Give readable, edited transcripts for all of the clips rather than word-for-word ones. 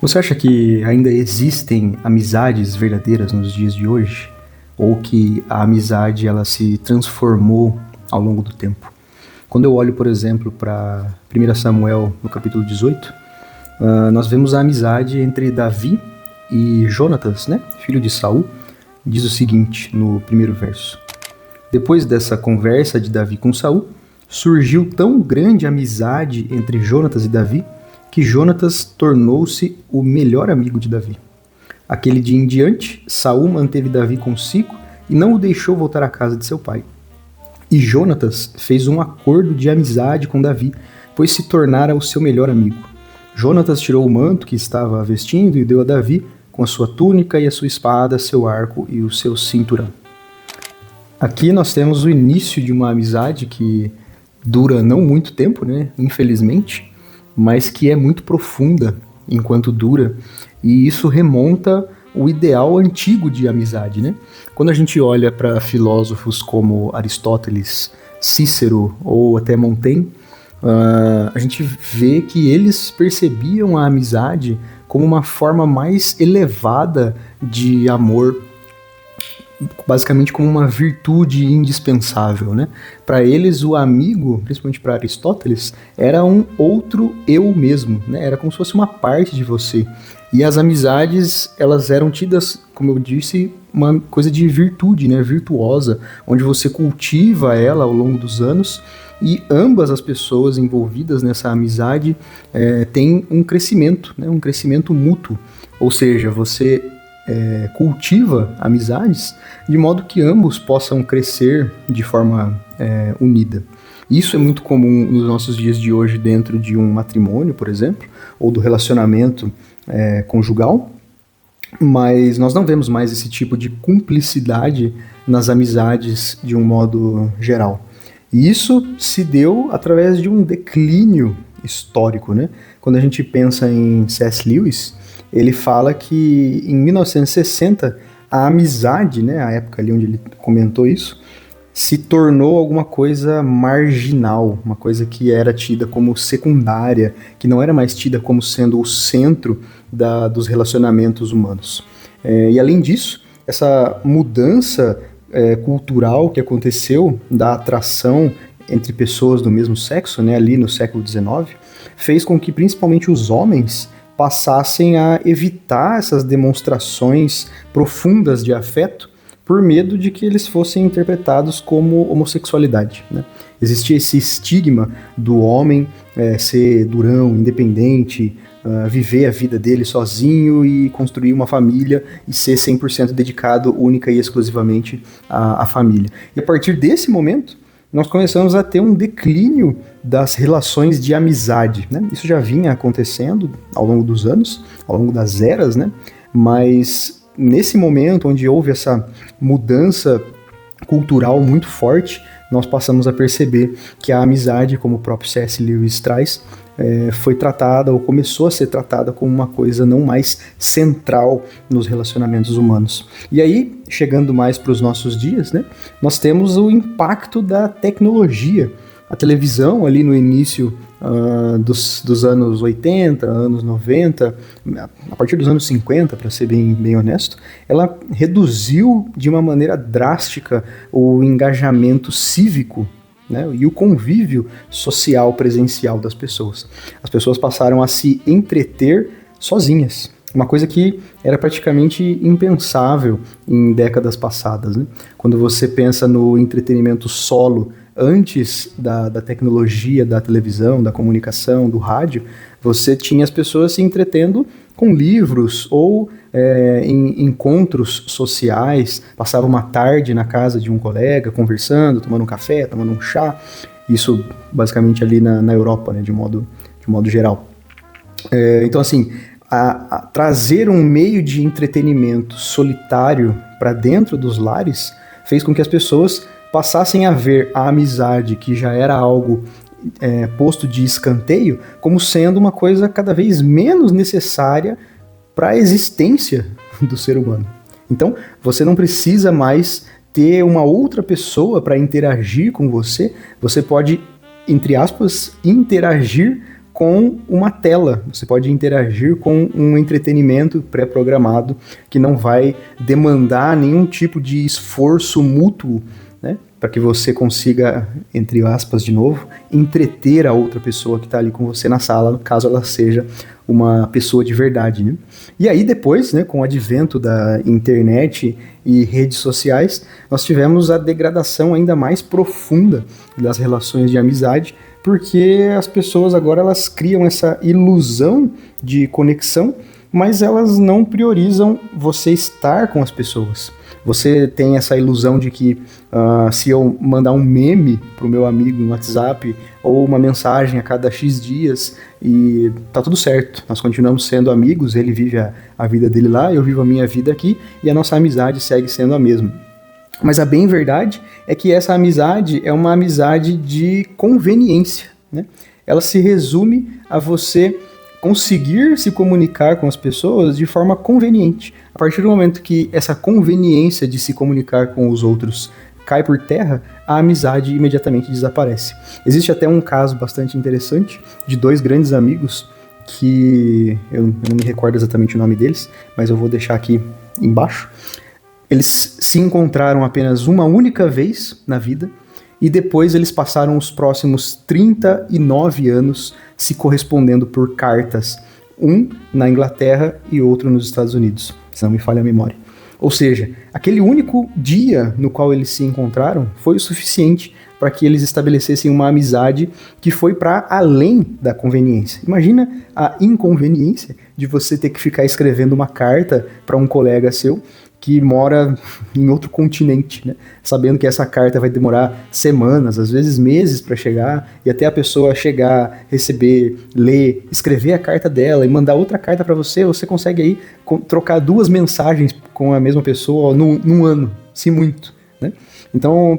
Você acha que ainda existem amizades verdadeiras nos dias de hoje? Ou que a amizade ela se transformou ao longo do tempo? Quando eu olho, por exemplo, para 1 Samuel, no capítulo 18, nós vemos a amizade entre Davi e Jonatas, né, filho de Saul. Diz o seguinte no primeiro verso: Depois dessa conversa de Davi com Saul, surgiu tão grande amizade entre Jonatas e Davi, que Jonatas tornou-se o melhor amigo de Davi. Aquele dia em diante, Saul manteve Davi consigo e não o deixou voltar à casa de seu pai. E Jonatas fez um acordo de amizade com Davi, pois se tornara o seu melhor amigo. Jonatas tirou o manto que estava vestindo e deu a Davi, com a sua túnica e a sua espada, seu arco e o seu cinturão. Aqui nós temos o início de uma amizade que dura não muito tempo, né? Infelizmente, mas que é muito profunda enquanto dura, e isso remonta o ideal antigo de amizade, né? Quando a gente olha para filósofos como Aristóteles, Cícero ou até Montaigne, a gente vê que eles percebiam a amizade como uma forma mais elevada de amor, basicamente como uma virtude indispensável, né? Para eles, o amigo, principalmente para Aristóteles, era um outro eu mesmo, né? Era como se fosse uma parte de você. E as amizades, elas eram tidas, como eu disse, uma coisa de virtude, né? Virtuosa, onde você cultiva ela ao longo dos anos, e ambas as pessoas envolvidas nessa amizade têm um crescimento, né? Um crescimento mútuo. Ou seja, você cultiva amizades de modo que ambos possam crescer de forma unida. Isso é muito comum nos nossos dias de hoje dentro de um matrimônio, por exemplo, ou do relacionamento conjugal, mas nós não vemos mais esse tipo de cumplicidade nas amizades de um modo geral. E isso se deu através de um declínio histórico, né? Quando a gente pensa em C.S. Lewis, ele fala que em 1960 a amizade, né, a época ali onde ele comentou isso, se tornou alguma coisa marginal, uma coisa que era tida como secundária, que não era mais tida como sendo o centro dos relacionamentos humanos. E além disso, essa mudança cultural que aconteceu da atração entre pessoas do mesmo sexo, né, ali no século XIX, fez com que principalmente os homens passassem a evitar essas demonstrações profundas de afeto por medo de que eles fossem interpretados como homossexualidade, né? Existia esse estigma do homem ser durão, independente, viver a vida dele sozinho e construir uma família e ser 100% dedicado única e exclusivamente à família. E a partir desse momento, nós começamos a ter um declínio das relações de amizade, né? Isso já vinha acontecendo ao longo dos anos, ao longo das eras, né? Mas nesse momento onde houve essa mudança cultural muito forte, nós passamos a perceber que a amizade, como o próprio C.S. Lewis traz, foi tratada ou começou a ser tratada como uma coisa não mais central nos relacionamentos humanos. E aí, chegando mais para os nossos dias, né, nós temos o impacto da tecnologia. A televisão ali no início dos anos 80, anos 90, a partir dos anos 50, para ser bem honesto, ela reduziu de uma maneira drástica o engajamento cívico, né, e o convívio social presencial das pessoas. As pessoas passaram a se entreter sozinhas, uma coisa que era praticamente impensável em décadas passadas, né? Quando você pensa no entretenimento solo antes da tecnologia, da televisão, da comunicação, do rádio, você tinha as pessoas se entretendo com livros ou em encontros sociais, passava uma tarde na casa de um colega, conversando, tomando um café, tomando um chá, isso basicamente ali na Europa, né, de modo geral. Então assim, trazer um meio de entretenimento solitário para dentro dos lares fez com que as pessoas passassem a ver a amizade, que já era algo posto de escanteio, como sendo uma coisa cada vez menos necessária para a existência do ser humano. Então, você não precisa mais ter uma outra pessoa para interagir com você, você pode, entre aspas, interagir com uma tela, você pode interagir com um entretenimento pré-programado que não vai demandar nenhum tipo de esforço mútuo, né, para que você consiga, entre aspas de novo, entreter a outra pessoa que está ali com você na sala, caso ela seja uma pessoa de verdade, né? E aí depois, né, com o advento da internet e redes sociais, nós tivemos a degradação ainda mais profunda das relações de amizade, porque as pessoas agora elas criam essa ilusão de conexão, mas elas não priorizam você estar com as pessoas. Você tem essa ilusão de que se eu mandar um meme pro meu amigo no WhatsApp ou uma mensagem a cada X dias e tá tudo certo, nós continuamos sendo amigos, ele vive a vida dele lá, eu vivo a minha vida aqui e a nossa amizade segue sendo a mesma. Mas a bem verdade é que essa amizade é uma amizade de conveniência, né? Ela se resume a você conseguir se comunicar com as pessoas de forma conveniente. A partir do momento que essa conveniência de se comunicar com os outros cai por terra, a amizade imediatamente desaparece. Existe até um caso bastante interessante de dois grandes amigos que eu não me recordo exatamente o nome deles, mas eu vou deixar aqui embaixo. Eles se encontraram apenas uma única vez na vida e depois eles passaram os próximos 39 anos se correspondendo por cartas, um na Inglaterra e outro nos Estados Unidos, se não me falha a memória. Ou seja, aquele único dia no qual eles se encontraram foi o suficiente para que eles estabelecessem uma amizade que foi para além da conveniência. Imagina a inconveniência de você ter que ficar escrevendo uma carta para um colega seu que mora em outro continente, né? Sabendo que essa carta vai demorar semanas, às vezes meses para chegar, e até a pessoa chegar, receber, ler, escrever a carta dela e mandar outra carta para você, você consegue aí trocar 2 mensagens com a mesma pessoa num ano, se muito, né? Então,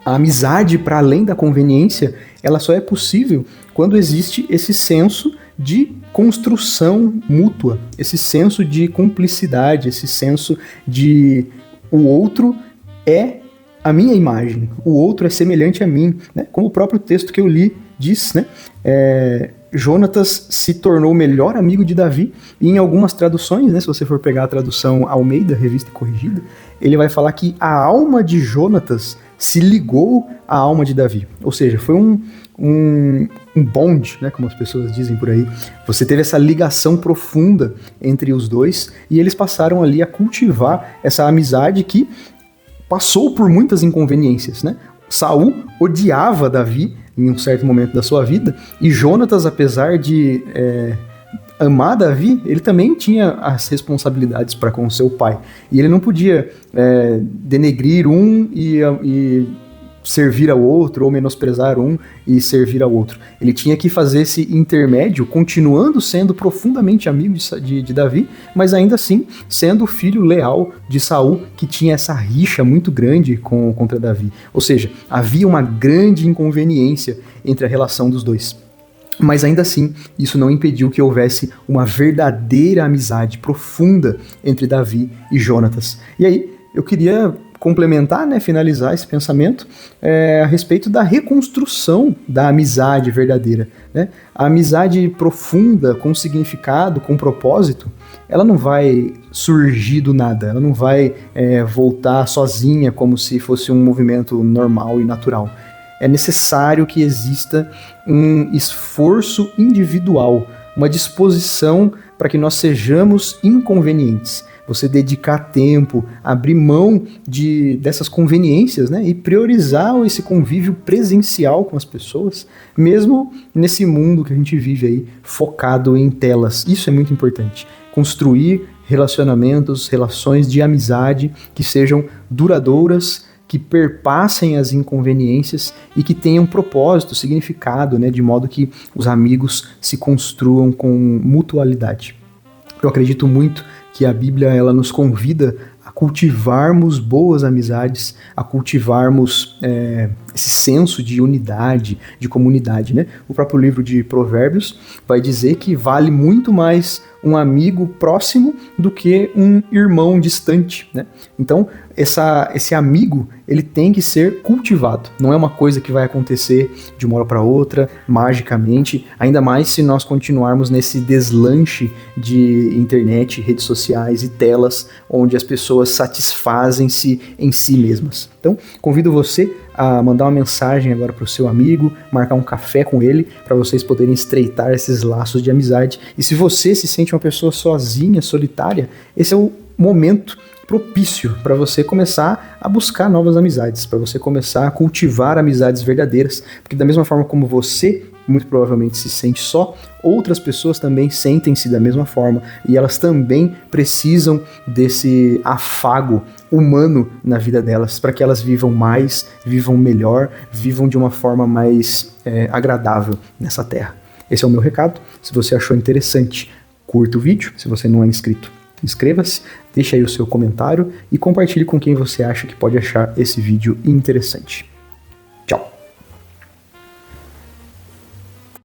a amizade para além da conveniência, ela só é possível quando existe esse senso de construção mútua, esse senso de cumplicidade, esse senso de o outro é a minha imagem, o outro é semelhante a mim, né? Como o próprio texto que eu li diz, né? Jonatas se tornou o melhor amigo de Davi, e em algumas traduções, né, se você for pegar a tradução Almeida, revista e corrigida, ele vai falar que a alma de Jonatas se ligou à alma de Davi, ou seja, foi um bond, né, como as pessoas dizem por aí. Você teve essa ligação profunda entre os dois e eles passaram ali a cultivar essa amizade que passou por muitas inconveniências, né? Saul odiava Davi em um certo momento da sua vida e Jonatas, apesar de amar Davi, ele também tinha as responsabilidades para com seu pai e ele não podia denegrir um e servir ao outro, ou menosprezar um e servir ao outro. Ele tinha que fazer esse intermédio, continuando sendo profundamente amigo de Davi, mas ainda assim sendo o filho leal de Saul, que tinha essa rixa muito grande contra Davi. Ou seja, havia uma grande inconveniência entre a relação dos dois. Mas ainda assim, isso não impediu que houvesse uma verdadeira amizade profunda entre Davi e Jonatas. E aí, eu queria complementar, né, finalizar esse pensamento a respeito da reconstrução da amizade verdadeira, né? A amizade profunda, com significado, com propósito, ela não vai surgir do nada, ela não vai voltar sozinha como se fosse um movimento normal e natural. É necessário que exista um esforço individual, uma disposição para que nós sejamos inconvenientes. Você dedicar tempo, abrir mão dessas conveniências, né, e priorizar esse convívio presencial com as pessoas, mesmo nesse mundo que a gente vive aí, focado em telas. Isso é muito importante. Construir relacionamentos, relações de amizade que sejam duradouras, que perpassem as inconveniências e que tenham propósito, significado, né, de modo que os amigos se construam com mutualidade. Eu acredito muito que a Bíblia ela nos convida a cultivarmos boas amizades, a cultivarmos esse senso de unidade, de comunidade, né? O próprio livro de Provérbios vai dizer que vale muito mais um amigo próximo do que um irmão distante, né? Então, esse amigo, ele tem que ser cultivado. Não é uma coisa que vai acontecer de uma hora para outra, magicamente, ainda mais se nós continuarmos nesse deslanche de internet, redes sociais e telas, onde as pessoas satisfazem-se em si mesmas. Então, convido você a mandar uma mensagem agora para o seu amigo, marcar um café com ele, para vocês poderem estreitar esses laços de amizade. E se você se sente uma pessoa sozinha, solitária, esse é o momento propício para você começar a buscar novas amizades, para você começar a cultivar amizades verdadeiras, porque da mesma forma como você muito provavelmente se sente só, outras pessoas também sentem-se da mesma forma e elas também precisam desse afago humano na vida delas, para que elas vivam mais, vivam melhor, vivam de uma forma mais agradável nessa terra. Esse é o meu recado. Se você achou interessante, curta o vídeo. Se você não é inscrito, inscreva-se, deixe aí o seu comentário e compartilhe com quem você acha que pode achar esse vídeo interessante.